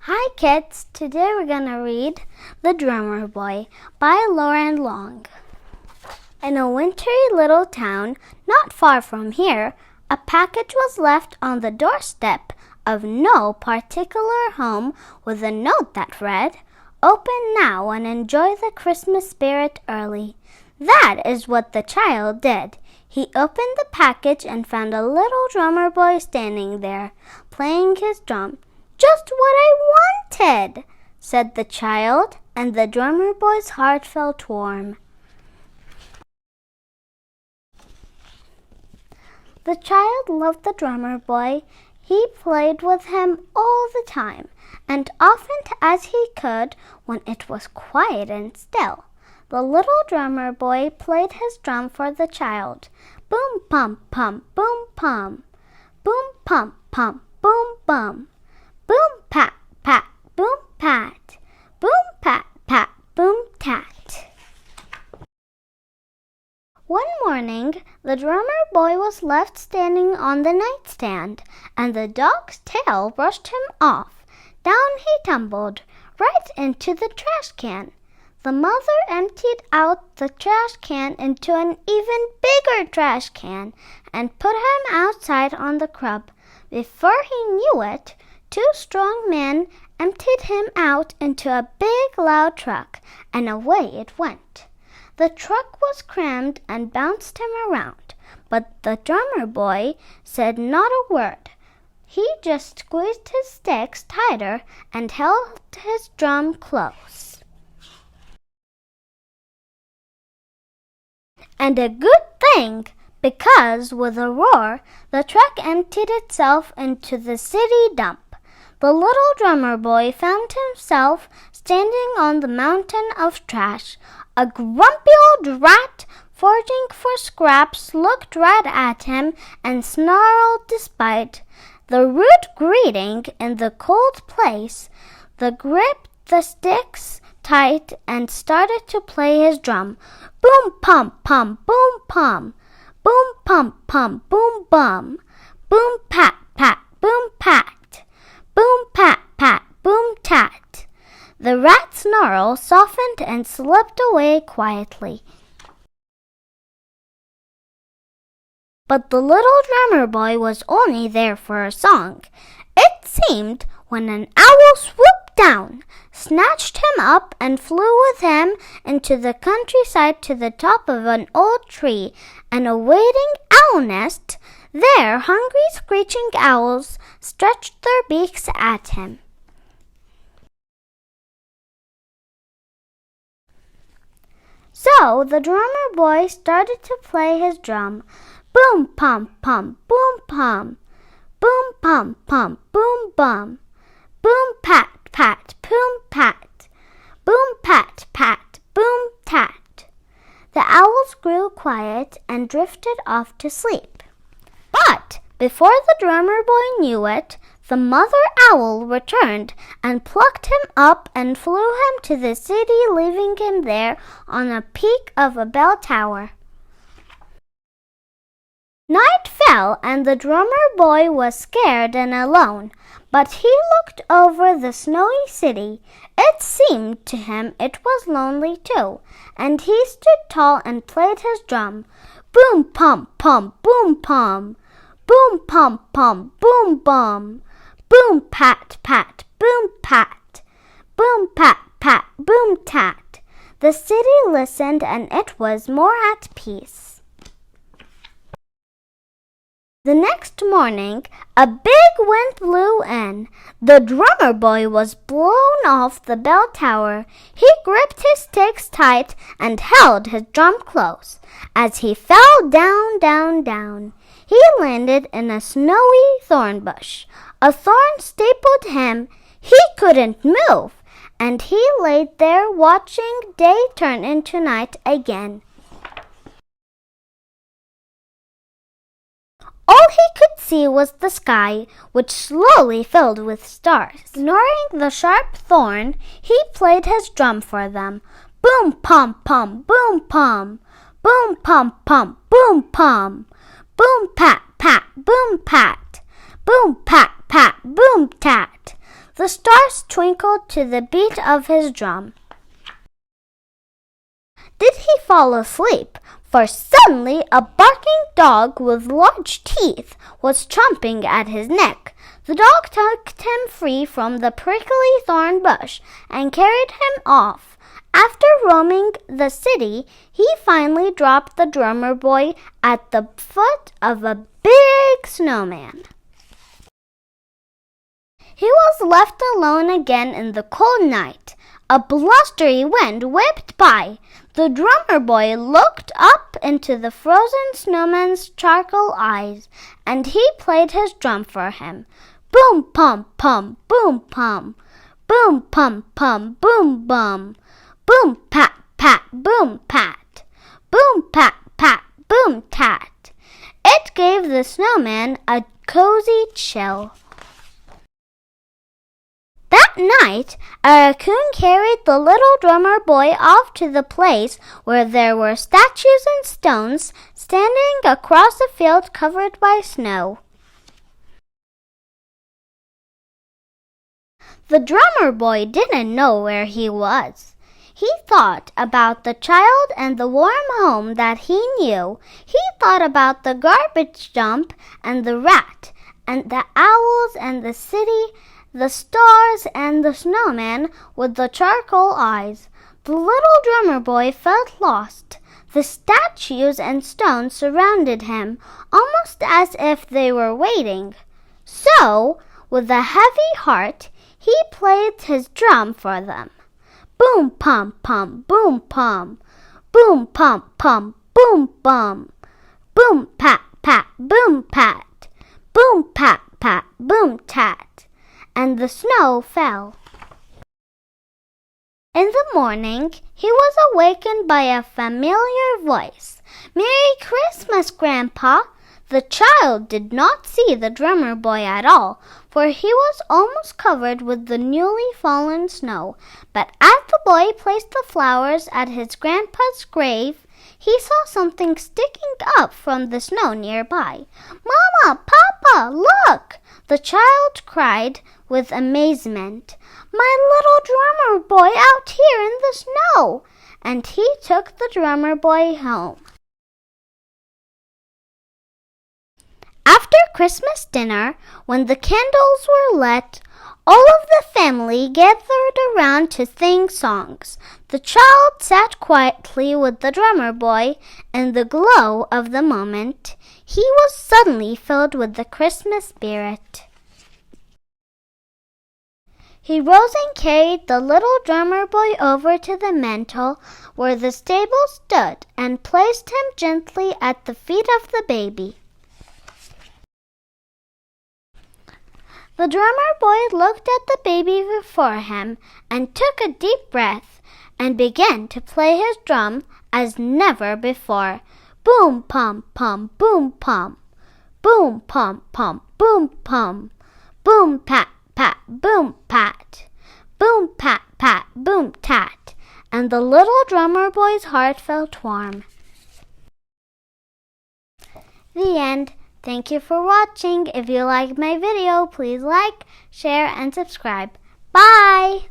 Hi kids, today we're gonna read The Drummer Boy by Loren Long. In a wintry little town not far from here, a package was left on the doorstep of no particular home with a note that read, "Open now and enjoy the Christmas spirit early." That is what the child did. He opened the package and found a little drummer boy standing there, playing his drum. "Just what I wanted," said the child, and the drummer boy's heart felt warm. The child loved the drummer boy. He played with him all the time, and often as he could when it was quiet and still. The little drummer boy played his drum for the child. Boom, pum, pum, boom, pum. Boom, pum, pum, boom, bum. Boom, pat, pat, boom, pat. Boom, pat, pat, boom, tat. One morning, the drummer boy was left standing on the nightstand, and the dog's tail brushed him off. Down he tumbled, right into the trash can. The mother emptied out the trash can into an even bigger trash can and put him outside on the crib. Before he knew it, two strong men emptied him out into a big, loud truck, and away it went. The truck was crammed and bounced him around, but the drummer boy said not a word. He just squeezed his sticks tighter and held his drum close. And a good thing, because with a roar, the truck emptied itself into the city dump. The little drummer boy found himself standing on the mountain of trash. A grumpy old rat, foraging for scraps, looked right at him and snarled despite the rude greeting in the cold place. The gripped the sticks tight and started to play his drum. Boom, pum, pum, boom, pum. Boom, pum, pum, boom, bum. Boom, pat, pat, boom, pat. Boom, pat, pat, boom, tat. The rat's snarl softened and slipped away quietly. But the little drummer boy was only there for a song. It seemed when an owl swooped down, snatched him up, and flew with him into the countryside to the top of an old tree, and a waiting owl nest. There, hungry, screeching owls stretched their beaks at him. So the drummer boy started to play his drum. Boom, pum, pum, boom, pum. Boom, pum, pum, boom, bum. Boom, pat, pat, boom, pat. Boom, pat, pat, boom, tat. The owls grew quiet and drifted off to sleep. But before the drummer boy knew it, the mother owl returned and plucked him up and flew him to the city, leaving him there on a peak of a bell tower. Night fell, and the drummer boy was scared and alone, but he looked over the snowy city. It seemed to him it was lonely too, and he stood tall and played his drum. Boom, pum, pum, boom, pum. Boom, pum, pum, boom, bum. Boom, pat, pat, boom, pat. Boom, pat, pat, boom, tat. The city listened, and it was more at peace. The next morning, a big wind blew in. The drummer boy was blown off the bell tower. He gripped his sticks tight and held his drum close. As he fell down, down, down, he landed in a snowy thorn bush. A thorn stapled him. He couldn't move, and he lay there watching day turn into night again. All he could see was the sky, which slowly filled with stars. Ignoring the sharp thorn, he played his drum for them. Boom, pum, pum, boom, pum. Boom, pum, pum, boom, pum. Boom, pat, pat, boom, pat. Boom, pat, pat, boom, tat. The stars twinkled to the beat of his drum. Did he fall asleep? For suddenly a barking dog with large teeth was chomping at his neck. The dog tugged him free from the prickly thorn bush and carried him off. After roaming the city, he finally dropped the drummer boy at the foot of a big snowman. He was left alone again in the cold night. A blustery wind whipped by. The drummer boy looked up into the frozen snowman's charcoal eyes, and he played his drum for him. Boom, pum, pum, boom, pum. Boom, pum, pum, boom, bum. Boom, pat, pat, boom, pat. Boom, pat, pat, boom, tat. It gave the snowman a cozy chill. That night, a raccoon carried the little drummer boy off to the place where there were statues and stones standing across a field covered by snow. The drummer boy didn't know where he was. He thought about the child and the warm home that he knew. He thought about the garbage dump and the rat and the owls and the city, the stars and the snowman with the charcoal eyes. The little drummer boy felt lost. The statues and stones surrounded him, almost as if they were waiting. So, with a heavy heart, he played his drum for them. Boom, pum, pum, boom, pum. Boom, pum, pum, boom, bum. Boom, pat, pat, boom, pat. Boom, pat, pat, boom, tat. And the snow fell. In the morning, he was awakened by a familiar voice. "Merry Christmas, Grandpa!" The child did not see the drummer boy at all, for he was almost covered with the newly fallen snow. But as the boy placed the flowers at his grandpa's grave, he saw something sticking up from the snow nearby. "Mama! Papa! Look!" the child cried with amazement. "My little drummer boy out here in the snow!" And he took the drummer boy home. After Christmas dinner, when the candles were lit, all of the family gathered around to sing songs. The child sat quietly with the drummer boy. In the glow of the moment, he was suddenly filled with the Christmas spirit. He rose and carried the little drummer boy over to the mantel where the stable stood and placed him gently at the feet of the baby. The drummer boy looked at the baby before him and took a deep breath and began to play his drum as never before. Boom, pum, pum, boom, pum. Boom, pum, pum, boom, pum. Boom, pat, pat, boom, pat. Boom, pat, pat, boom, tat. And the little drummer boy's heart felt warm. The end. Thank you for watching. If you liked my video, please like, share, and subscribe. Bye!